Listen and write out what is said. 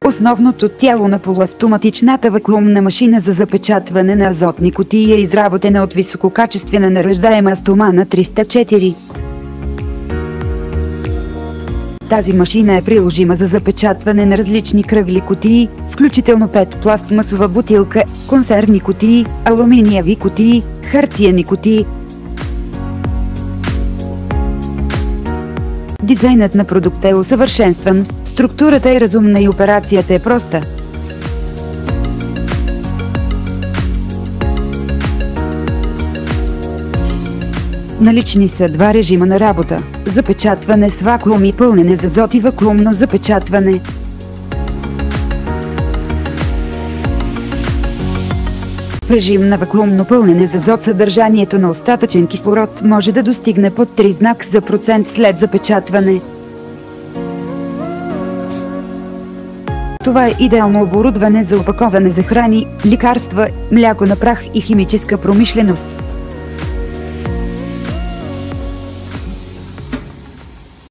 Основното тяло на полуавтоматичната вакуумна машина за запечатване на азотни кутии е изработена от висококачествена наръждаема стомана 304. Тази машина е приложима за запечатване на различни кръгли кутии, включително PET пластмасова бутилка, консервни кутии, алуминиеви кутии, хартиени кутии. Дизайнът на продукта е усъвършенстван, структурата е разумна и операцията е проста. Налични са два режима на работа – запечатване с вакуум и пълнене с азот и вакуумно запечатване. В режим на вакуумно пълнене с азот съдържанието на остатъчен кислород може да достигне под 3 знак за процент след запечатване. Това е идеално оборудване за опаковане за храни, лекарства, мляко на прах и химическа промишленост.